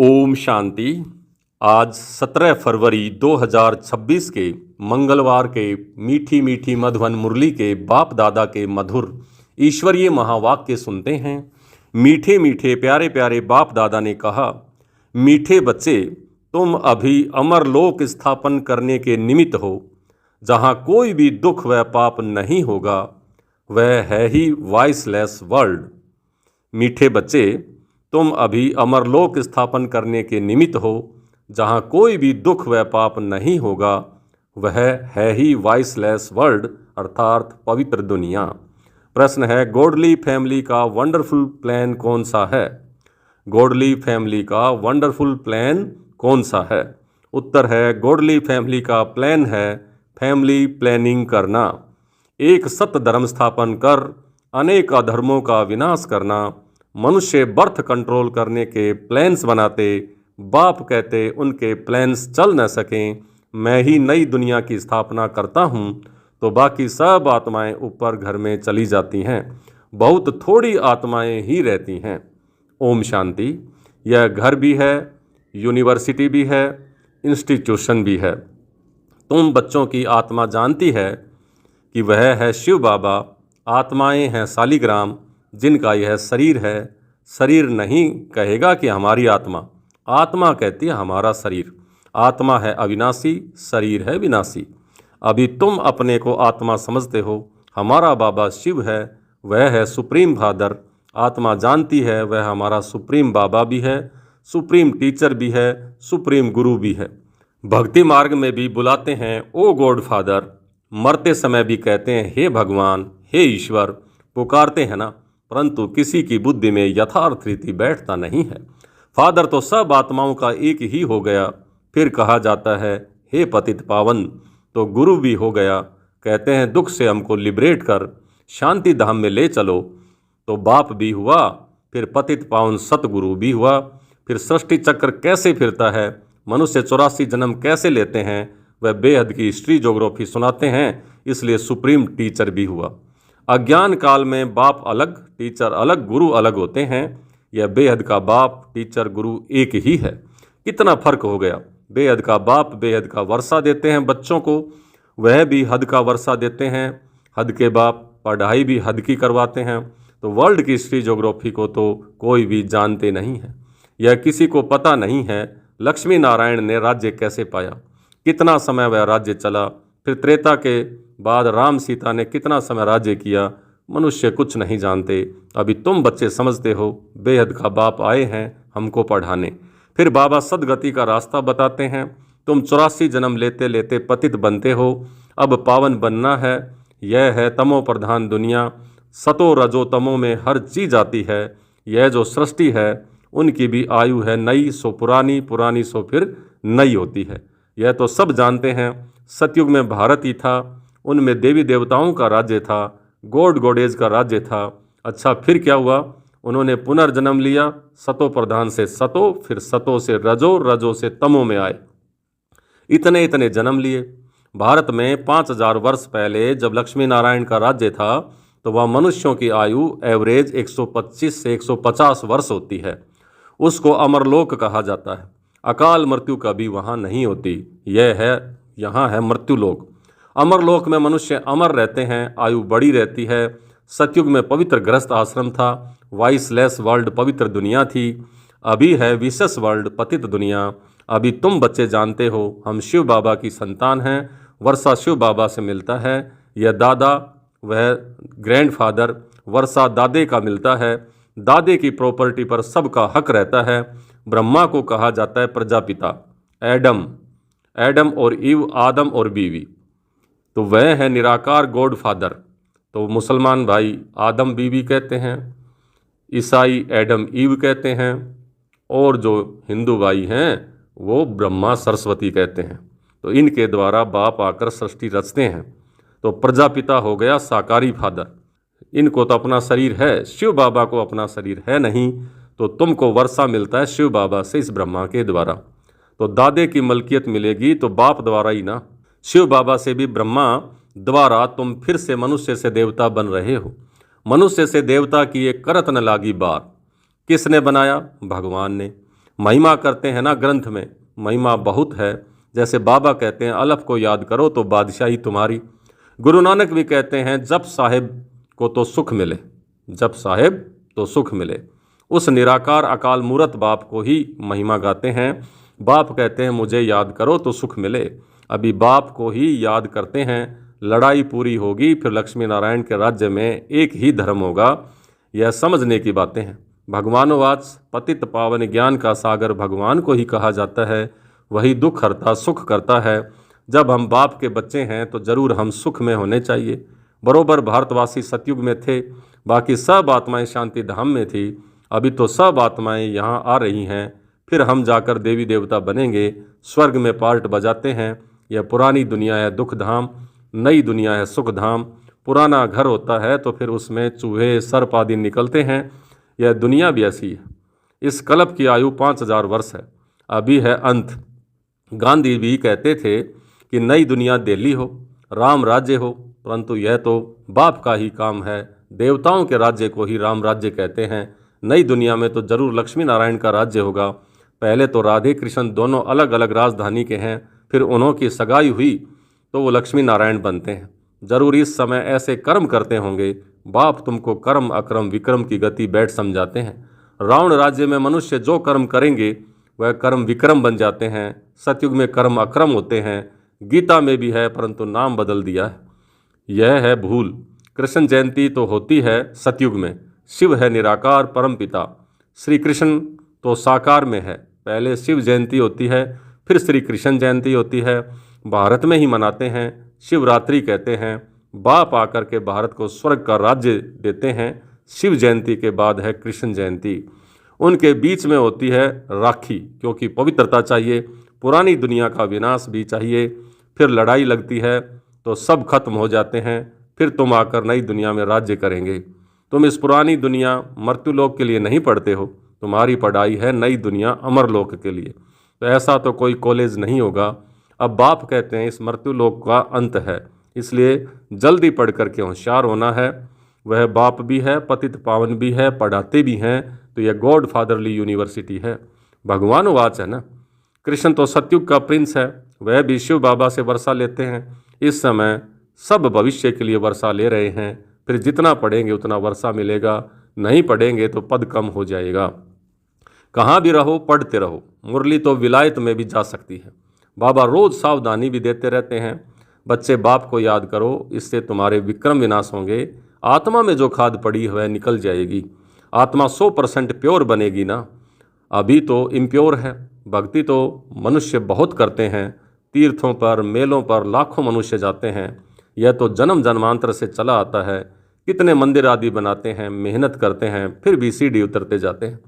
ओम शांति। आज 17 फरवरी 2026 के मंगलवार के मीठी मीठी मधुबन मुरली के बाप दादा के मधुर ईश्वरीय महावाक्य सुनते हैं। मीठे मीठे प्यारे प्यारे बाप दादा ने कहा, मीठे बच्चे, तुम अभी अमरलोक स्थापन करने के निमित्त हो, जहाँ कोई भी दुख व पाप नहीं होगा। वह है ही वॉइसलेस वर्ल्ड। मीठे बच्चे, तुम अभी अमरलोक स्थापन करने के निमित्त हो, जहाँ कोई भी दुख व पाप नहीं होगा। वह है ही वॉइसलेस वर्ल्ड, अर्थात पवित्र दुनिया। प्रश्न है, गॉडली फैमिली का वंडरफुल प्लान कौन सा है? गॉडली फैमिली का वंडरफुल प्लान कौन सा है? उत्तर है, गॉडली फैमिली का प्लान है फैमिली प्लानिंग करना, एक सत्य धर्म स्थापन कर अनेक अधर्मों का विनाश करना। मनुष्य बर्थ कंट्रोल करने के प्लान्स बनाते, बाप कहते उनके प्लान्स चल न सकें, मैं ही नई दुनिया की स्थापना करता हूँ, तो बाकी सब आत्माएं ऊपर घर में चली जाती हैं, बहुत थोड़ी आत्माएं ही रहती हैं। ओम शांति। यह घर भी है, यूनिवर्सिटी भी है, इंस्टीट्यूशन भी है। तुम बच्चों की आत्मा जानती है कि वह है शिव बाबा, आत्माएं हैं शालिग्राम, जिनका यह शरीर है। शरीर नहीं कहेगा कि हमारी आत्मा, आत्मा कहती है हमारा शरीर। आत्मा है अविनाशी, शरीर है विनाशी। अभी तुम अपने को आत्मा समझते हो, हमारा बाबा शिव है, वह है सुप्रीम फादर। आत्मा जानती है वह हमारा सुप्रीम बाबा भी है, सुप्रीम टीचर भी है, सुप्रीम गुरु भी है। भक्ति मार्ग में भी बुलाते हैं ओ गॉड फादर, मरते समय भी कहते हैं हे भगवान, हे ईश्वर, पुकारते हैं ना, परंतु किसी की बुद्धि में यथार्थ रीति बैठता नहीं है। फादर तो सब आत्माओं का एक ही हो गया, फिर कहा जाता है हे पतित पावन, तो गुरु भी हो गया। कहते हैं दुख से हमको लिबरेट कर शांति धाम में ले चलो, तो बाप भी हुआ, फिर पतित पावन सतगुरु भी हुआ। फिर सृष्टि चक्र कैसे फिरता है, मनुष्य 84 जन्म कैसे लेते हैं, वह बेहद की हिस्ट्री ज्योग्राफी सुनाते हैं, इसलिए सुप्रीम टीचर भी हुआ। अज्ञान काल में बाप अलग, टीचर अलग, गुरु अलग होते हैं। यह बेहद का बाप, टीचर, गुरु एक ही है। कितना फर्क हो गया। बेहद का बाप बेहद का वर्षा देते हैं बच्चों को, वह भी हद का वर्षा देते हैं। हद के बाप पढ़ाई भी हद की करवाते हैं। तो वर्ल्ड की हिस्ट्री ज्योग्राफी को तो कोई भी जानते नहीं है। यह किसी को पता नहीं है लक्ष्मी नारायण ने राज्य कैसे पाया, कितना समय वह राज्य चला, फिर त्रेता के बाद राम सीता ने कितना समय राज्य किया, मनुष्य कुछ नहीं जानते। अभी तुम बच्चे समझते हो बेहद का बाप आए हैं हमको पढ़ाने। फिर बाबा सदगति का रास्ता बताते हैं। तुम 84 जन्म लेते लेते पतित बनते हो, अब पावन बनना है। यह है तमो प्रधान दुनिया, सतो रजो तमो में हर चीज आती है। यह जो सृष्टि है उनकी भी आयु है नई, सो पुरानी, पुरानी सो फिर नई होती है। यह तो सब जानते हैं। सतयुग में भारत ही था, उनमें देवी देवताओं का राज्य था, गॉड गॉडेज का राज्य था। अच्छा, फिर क्या हुआ? उन्होंने पुनर्जन्म लिया, सतो प्रधान से सतो, फिर सतो से रजो, रजो से तमो में आए। इतने इतने जन्म लिए। भारत में 5000 वर्ष पहले जब लक्ष्मी नारायण का राज्य था, तो वह मनुष्यों की आयु एवरेज 125 से 150 वर्ष होती है। उसको अमरलोक कहा जाता है। अकाल मृत्यु कभी वहाँ नहीं होती। यह है, यहाँ है मृत्युलोक। अमरलोक में मनुष्य अमर रहते हैं, आयु बड़ी रहती है। सतयुग में पवित्र गृहस्थ आश्रम था, वॉइसलेस वर्ल्ड पवित्र दुनिया थी। अभी है विशेष वर्ल्ड पतित दुनिया। अभी तुम बच्चे जानते हो हम शिव बाबा की संतान हैं, वर्षा शिव बाबा से मिलता है। यह दादा, वह ग्रैंडफादर, वर्षा दादे का मिलता है। दादे की प्रॉपर्टी पर सबका हक रहता है। ब्रह्मा को कहा जाता है प्रजापिता, एडम, एडम और ईव, आदम और बीवी, तो वह है निराकार गॉड फादर। तो मुसलमान भाई आदम बीवी कहते हैं, ईसाई एडम ईव कहते हैं, और जो हिंदू भाई हैं वो ब्रह्मा सरस्वती कहते हैं। तो इनके द्वारा बाप आकर सृष्टि रचते हैं। तो प्रजापिता हो गया साकारी फादर। इनको तो अपना शरीर है, शिव बाबा को अपना शरीर है नहीं, तो तुमको वर्षा मिलता है शिव बाबा से, इस ब्रह्मा के द्वारा। तो दादे की मलकियत मिलेगी तो बाप द्वारा ही ना, शिव बाबा से भी ब्रह्मा द्वारा तुम फिर से मनुष्य से देवता बन रहे हो। मनुष्य से देवता की एक करत न लागी बार। किसने बनाया? भगवान ने। महिमा करते हैं ना ग्रंथ में, महिमा बहुत है। जैसे बाबा कहते हैं अलफ को याद करो तो बादशाही तुम्हारी। गुरु नानक भी कहते हैं जप साहिब को तो सुख मिले, जप साहिब तो सुख मिले। उस निराकार अकाल मूरत बाप को ही महिमा गाते हैं। बाप कहते हैं मुझे याद करो तो सुख मिले। अभी बाप को ही याद करते हैं, लड़ाई पूरी होगी फिर लक्ष्मी नारायण के राज्य में एक ही धर्म होगा। यह समझने की बातें हैं। भगवानोवाच पतित पावन ज्ञान का सागर भगवान को ही कहा जाता है। वही दुख हरता सुख करता है। जब हम बाप के बच्चे हैं तो जरूर हम सुख में होने चाहिए। बरोबर भारतवासी सतयुग में थे, बाकी सब आत्माएं शांति धाम में थी। अभी तो सब आत्माएं यहाँ आ रही हैं, फिर हम जाकर देवी देवता बनेंगे, स्वर्ग में पार्ट बजाते हैं। यह पुरानी दुनिया है दुख धाम, नई दुनिया है सुख धाम। पुराना घर होता है तो फिर उसमें चूहे सर्प आदि निकलते हैं। यह दुनिया भी ऐसी है। इस कल्प की आयु 5000 वर्ष है, अभी है अंत। गांधी भी कहते थे कि नई दुनिया दिल्ली हो, राम राज्य हो, परंतु यह तो बाप का ही काम है। देवताओं के राज्य को ही राम राज्य कहते हैं। नई दुनिया में तो जरूर लक्ष्मी नारायण का राज्य होगा। पहले तो राधे कृष्ण दोनों अलग अलग राजधानी के हैं, फिर उन्हों की सगाई हुई तो वो लक्ष्मी नारायण बनते हैं। जरूर इस समय ऐसे कर्म करते होंगे। बाप तुमको कर्म अक्रम विक्रम की गति बैठ समझाते हैं। रावण राज्य में मनुष्य जो कर्म करेंगे वह कर्म विक्रम बन जाते हैं। सतयुग में कर्म अक्रम होते हैं। गीता में भी है परंतु नाम बदल दिया है, यह है भूल। कृष्ण जयंती तो होती है सतयुग में। शिव है निराकार परम पिता, श्री कृष्ण तो साकार में है। पहले शिव जयंती होती है, फिर श्री कृष्ण जयंती होती है। भारत में ही मनाते हैं, शिवरात्रि कहते हैं। बाप आकर के भारत को स्वर्ग का राज्य देते हैं। शिव जयंती के बाद है कृष्ण जयंती। उनके बीच में होती है राखी, क्योंकि पवित्रता चाहिए। पुरानी दुनिया का विनाश भी चाहिए। फिर लड़ाई लगती है तो सब खत्म हो जाते हैं। फिर तुम आकर नई दुनिया में राज्य करेंगे। तुम इस पुरानी दुनिया मृत्युलोक के लिए नहीं पढ़ते हो, तुम्हारी पढ़ाई है नई दुनिया अमरलोक के लिए। तो ऐसा तो कोई कॉलेज नहीं होगा। अब बाप कहते हैं इस मृत्युलोक का अंत है, इसलिए जल्दी पढ़ करके होशियार होना है। वह बाप भी है, पतित पावन भी है, पढ़ाते भी हैं। तो यह गॉड फादरली यूनिवर्सिटी है। भगवानोवाच है ना। कृष्ण तो सतयुग का प्रिंस है, वह भी शिव बाबा से वर्षा लेते हैं। इस समय सब भविष्य के लिए वर्षा ले रहे हैं। फिर जितना पढ़ेंगे उतना वर्षा मिलेगा, नहीं पढ़ेंगे तो पद कम हो जाएगा। कहाँ भी रहो पढ़ते रहो। मुरली तो विलायत में भी जा सकती है। बाबा रोज सावधानी भी देते रहते हैं, बच्चे बाप को याद करो, इससे तुम्हारे विक्रम विनाश होंगे। आत्मा में जो खाद पड़ी है वह निकल जाएगी। आत्मा 100% प्योर बनेगी ना। अभी तो इम्प्योर है। भक्ति तो मनुष्य बहुत करते हैं, तीर्थों पर मेलों पर लाखों मनुष्य जाते हैं। यह तो जन्म जन्मांतर से चला आता है। कितने मंदिर आदि बनाते हैं, मेहनत करते हैं, फिर भी सीढ़ी उतरते जाते हैं।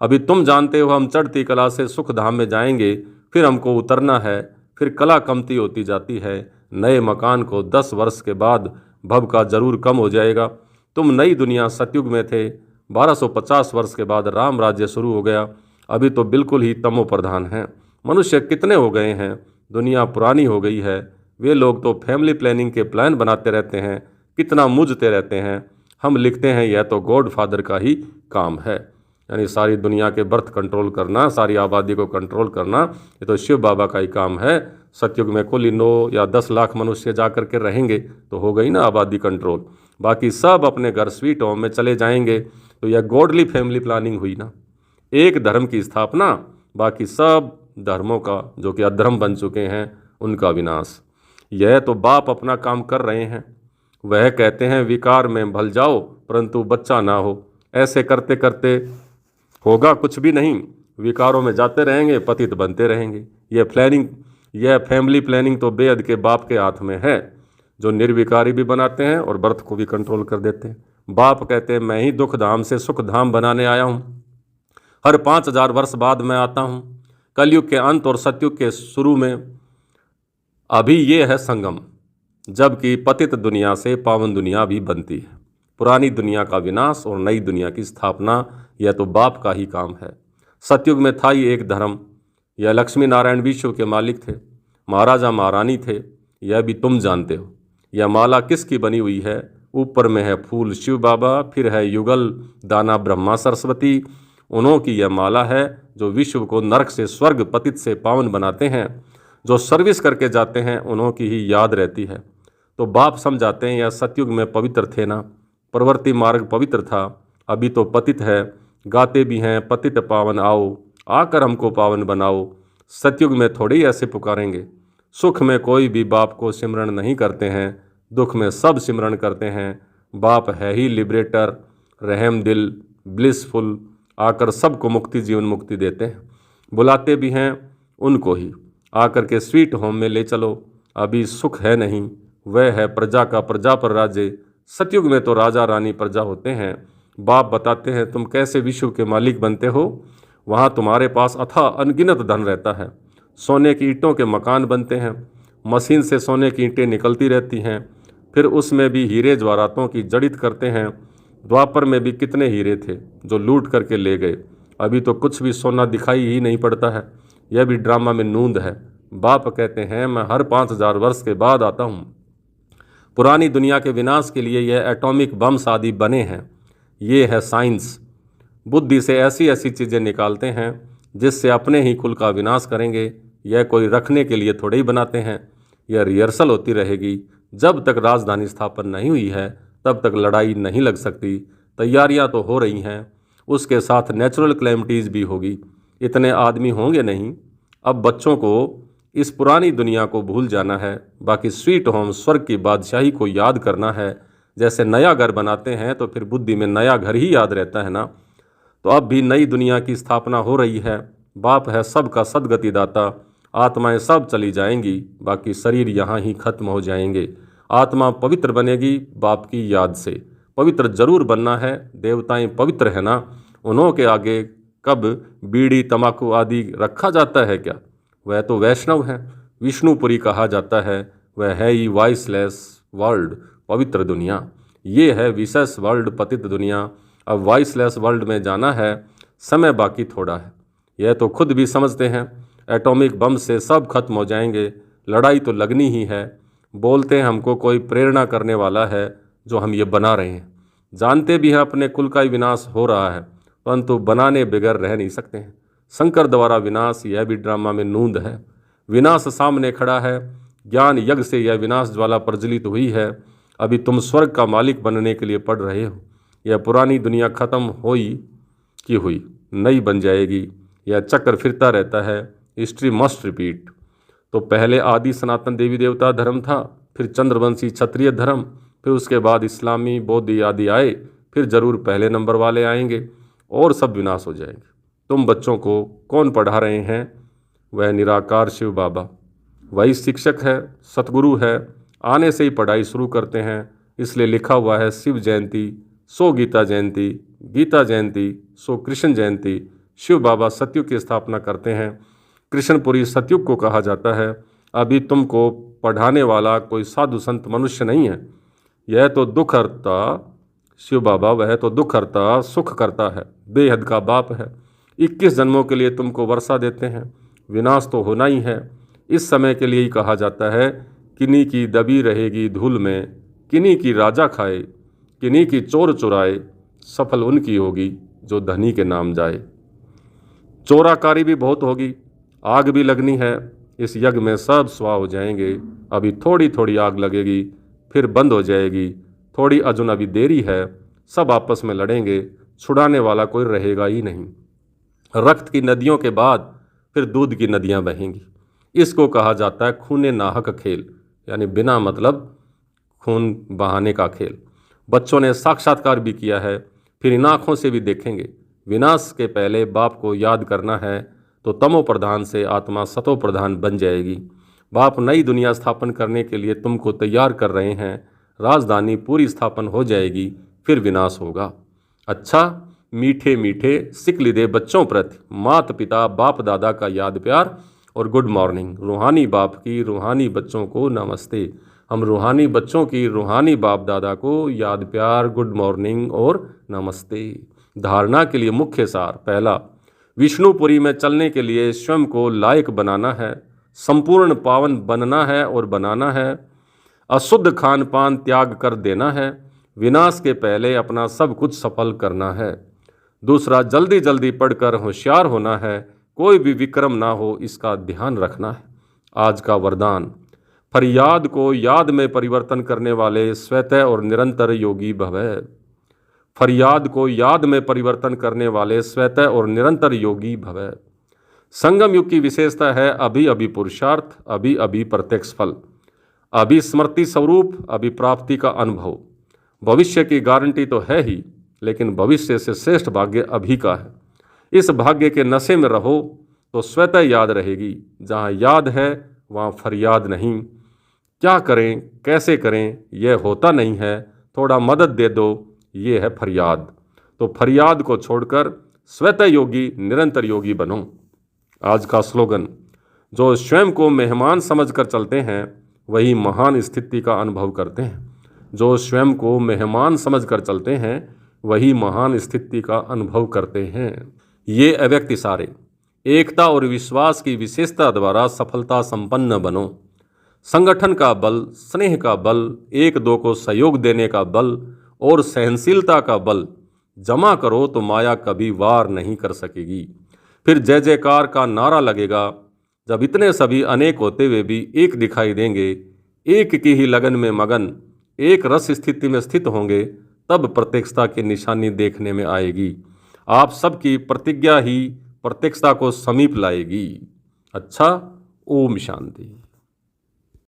अभी तुम जानते हो हम चढ़ती कला से सुख धाम में जाएंगे, फिर हमको उतरना है। फिर कला कमती होती जाती है। नए मकान को 10 वर्ष के बाद भव का जरूर कम हो जाएगा। तुम नई दुनिया सतयुग में थे, 1250 वर्ष के बाद राम राज्य शुरू हो गया। अभी तो बिल्कुल ही तमो प्रधान है। मनुष्य कितने हो गए हैं, दुनिया पुरानी हो गई है। वे लोग तो फैमिली प्लानिंग के प्लान बनाते रहते हैं, कितना मूझते रहते हैं। हम लिखते हैं यह तो गॉड फादर का ही काम है, यानी सारी दुनिया के बर्थ कंट्रोल करना, सारी आबादी को कंट्रोल करना, ये तो शिव बाबा का ही काम है। सतयुग में कुल 9 या 10 लाख मनुष्य जा कर के रहेंगे तो हो गई ना आबादी कंट्रोल। बाकी सब अपने घर स्वीट होम में चले जाएंगे, तो यह गॉडली फैमिली प्लानिंग हुई ना। एक धर्म की स्थापना, बाकी सब धर्मों का जो कि अधर्म बन चुके हैं उनका विनाश। यह तो बाप अपना काम कर रहे हैं। वह कहते हैं विकार में भल जाओ परंतु बच्चा ना हो। ऐसे करते करते होगा कुछ भी नहीं, विकारों में जाते रहेंगे, पतित बनते रहेंगे। यह फैमिली प्लानिंग तो बेअद के बाप के हाथ में है, जो निर्विकारी भी बनाते हैं और बर्थ को भी कंट्रोल कर देते हैं। बाप कहते हैं मैं ही दुख धाम से सुख धाम बनाने आया हूँ। हर 5000 वर्ष बाद मैं आता हूँ, कलयुग के अंत और सतयुग के शुरू में। अभी ये है संगम, जबकि पतित दुनिया से पावन दुनिया भी बनती है। पुरानी दुनिया का विनाश और नई दुनिया की स्थापना, यह तो बाप का ही काम है। सतयुग में था ही एक धर्म। यह लक्ष्मी नारायण विश्व के मालिक थे, महाराजा महारानी थे। यह भी तुम जानते हो। यह माला किसकी बनी हुई है? ऊपर में है फूल शिव बाबा, फिर है युगल दाना ब्रह्मा सरस्वती, उन्हों की यह माला है जो विश्व को नरक से स्वर्ग, पतित से पावन बनाते हैं। जो सर्विस करके जाते हैं उन्हों की ही याद रहती है। तो बाप समझाते हैं, यह सतयुग में पवित्र थे ना, प्रवृत्ति मार्ग पवित्र था, अभी तो पतित है। गाते भी हैं पतित पावन आओ, आकर हमको पावन बनाओ। सतयुग में थोड़े ही ऐसे पुकारेंगे। सुख में कोई भी बाप को सिमरण नहीं करते हैं, दुख में सब सिमरण करते हैं। बाप है ही लिबरेटर, रहम दिल, ब्लिसफुल, आकर सबको मुक्ति, जीवन मुक्ति देते हैं। बुलाते भी हैं उनको ही, आकर के स्वीट होम में ले चलो। अभी सुख है नहीं, वह है प्रजा का प्रजा पर राज्य। सतयुग में तो राजा रानी प्रजा होते हैं। बाप बताते हैं तुम कैसे विश्व के मालिक बनते हो। वहाँ तुम्हारे पास अथाह अनगिनत धन रहता है। सोने की ईंटों के मकान बनते हैं, मशीन से सोने की ईंटें निकलती रहती हैं, फिर उसमें भी हीरे जवाहरातों की जड़ित करते हैं। द्वापर में भी कितने हीरे थे जो लूट करके ले गए, अभी तो कुछ भी सोना दिखाई ही नहीं पड़ता है। यह भी ड्रामा में नूंद है। बाप कहते हैं मैं हर 5000 वर्ष के बाद आता हूँ। पुरानी दुनिया के विनाश के लिए यह एटॉमिक बम्स आदि बने हैं। ये है साइंस। बुद्धि से ऐसी ऐसी चीज़ें निकालते हैं जिससे अपने ही कुल का विनाश करेंगे। यह कोई रखने के लिए थोड़े ही बनाते हैं। यह रिहर्सल होती रहेगी। जब तक राजधानी स्थापन नहीं हुई है तब तक लड़ाई नहीं लग सकती। तैयारियां तो हो रही हैं, उसके साथ नेचुरल क्लैमिटीज़ भी होगी। इतने आदमी होंगे नहीं। अब बच्चों को इस पुरानी दुनिया को भूल जाना है, बाकी स्वीट होम स्वर्ग की बादशाही को याद करना है। जैसे नया घर बनाते हैं तो फिर बुद्धि में नया घर ही याद रहता है ना। तो अब भी नई दुनिया की स्थापना हो रही है। बाप है सबका सदगति दाता। आत्माएं सब चली जाएंगी, बाकी शरीर यहाँ ही खत्म हो जाएंगे। आत्मा पवित्र बनेगी बाप की याद से। पवित्र जरूर बनना है। देवताएं पवित्र है ना, उन्हों के आगे कब बीड़ी तंबाकू आदि रखा जाता है क्या? वह तो वैष्णव है। विष्णुपुरी कहा जाता है। वह है ही वॉइसलेस वर्ल्ड, पवित्र दुनिया। ये है विशेष वर्ल्ड, पतित दुनिया। अब वॉइसलेस वर्ल्ड में जाना है, समय बाकी थोड़ा है। यह तो खुद भी समझते हैं। एटॉमिक बम से सब खत्म हो जाएंगे। लड़ाई तो लगनी ही है। बोलते हैं हमको कोई प्रेरणा करने वाला है जो हम ये बना रहे हैं। जानते भी हैं अपने कुल का ही विनाश हो रहा है, परंतु बनाने बगैर रह नहीं सकते हैं। शंकर द्वारा विनाश, यह भी ड्रामा में नूंद है। विनाश सामने खड़ा है। ज्ञान यज्ञ से यह विनाश ज्वाला प्रज्वलित हुई है। अभी तुम स्वर्ग का मालिक बनने के लिए पढ़ रहे हो। यह पुरानी दुनिया खत्म हुई कि हुई, नई बन जाएगी। यह चक्र फिरता रहता है। History must repeat. तो पहले आदि सनातन देवी देवता धर्म था, फिर चंद्रवंशी क्षत्रिय धर्म, फिर उसके बाद इस्लामी बौद्ध आदि आए, फिर जरूर पहले नंबर वाले आएंगे और सब विनाश हो जाएंगे। तुम बच्चों को कौन पढ़ा रहे हैं? वह निराकार शिव बाबा, वही शिक्षक है, सतगुरु है। आने से ही पढ़ाई शुरू करते हैं। इसलिए लिखा हुआ है शिव जयंती सो गीता जयंती, गीता जयंती सो कृष्ण जयंती। शिव बाबा सतयुग की स्थापना करते हैं। कृष्णपुरी सतयुग को कहा जाता है। अभी तुमको पढ़ाने वाला कोई साधु संत मनुष्य नहीं है। यह तो दुख हरता शिव बाबा, वह तो दुख हरता सुख करता है, बेहद का बाप है। 21 जन्मों के लिए तुमको वर्षा देते हैं। विनाश तो होना ही है। इस समय के लिए ही कहा जाता है किन्हीं की दबी रहेगी धूल में, किन्हीं की राजा खाए, किन्हीं की चोर चुराए, सफल उनकी होगी जो धनी के नाम जाए। चोराकारी भी बहुत होगी, आग भी लगनी है। इस यज्ञ में सब स्वाह हो जाएंगे। अभी थोड़ी थोड़ी आग लगेगी, फिर बंद हो जाएगी। थोड़ी अजुन अभी देरी है। सब आपस में लड़ेंगे, छुड़ाने वाला कोई रहेगा ही नहीं। रक्त की नदियों के बाद फिर दूध की नदियां बहेंगी। इसको कहा जाता है खूने नाहक खेल, यानी बिना मतलब खून बहाने का खेल। बच्चों ने साक्षात्कार भी किया है, फिर इन आँखों से भी देखेंगे। विनाश के पहले बाप को याद करना है तो तमो प्रधान से आत्मा सतो प्रधान बन जाएगी। बाप नई दुनिया स्थापन करने के लिए तुमको तैयार कर रहे हैं। राजधानी पूरी स्थापन हो जाएगी, फिर विनाश होगा। अच्छा, मीठे मीठे सिकली दे बच्चों प्रति माता पिता बाप दादा का याद प्यार और गुड मॉर्निंग। रूहानी बाप की रूहानी बच्चों को नमस्ते। हम रूहानी बच्चों की रूहानी बाप दादा को याद प्यार, गुड मॉर्निंग और नमस्ते। धारणा के लिए मुख्य सार, पहला, विष्णुपुरी में चलने के लिए स्वयं को लायक बनाना है, संपूर्ण पावन बनना है और बनाना है। अशुद्ध खान पान त्याग कर देना है। विनाश के पहले अपना सब कुछ सफल करना है। दूसरा, जल्दी जल्दी पढ़कर होशियार होना है, कोई भी विक्रम ना हो इसका ध्यान रखना है। आज का वरदान, फरियाद को याद में परिवर्तन करने वाले स्वतः और निरंतर योगी भवै। फरियाद को याद में परिवर्तन करने वाले स्वतः और निरंतर योगी भवै। संगम युग की विशेषता है अभी अभी पुरुषार्थ, अभी अभी प्रत्यक्ष फल, अभी स्मृति स्वरूप, अभी प्राप्ति का अनुभव। भविष्य की गारंटी तो है ही, लेकिन भविष्य से श्रेष्ठ भाग्य अभी का है। इस भाग्य के नशे में रहो तो स्वतः याद रहेगी। जहाँ याद है वहाँ फरियाद नहीं। क्या करें कैसे करें यह होता नहीं है, थोड़ा मदद दे दो, ये है फरियाद। तो फरियाद को छोड़कर स्वतः योगी निरंतर योगी बनो। आज का स्लोगन, जो स्वयं को मेहमान समझकर चलते हैं वही महान स्थिति का अनुभव करते हैं। जो स्वयं को मेहमान समझकर चलते हैं वही महान स्थिति का अनुभव करते हैं। ये अव्यक्त इशारे एकता और विश्वास की विशेषता द्वारा सफलता संपन्न बनो। संगठन का बल, स्नेह का बल, एक दो को सहयोग देने का बल और सहनशीलता का बल जमा करो तो माया कभी वार नहीं कर सकेगी। फिर जय जयकार का नारा लगेगा जब इतने सभी अनेक होते हुए भी एक दिखाई देंगे। एक की ही लगन में मगन, एक रस स्थिति में स्थित होंगे, तब प्रत्यक्षता की निशानी देखने में आएगी। आप सबकी प्रतिज्ञा ही प्रत्यक्षता को समीप लाएगी। अच्छा, ओम शांति।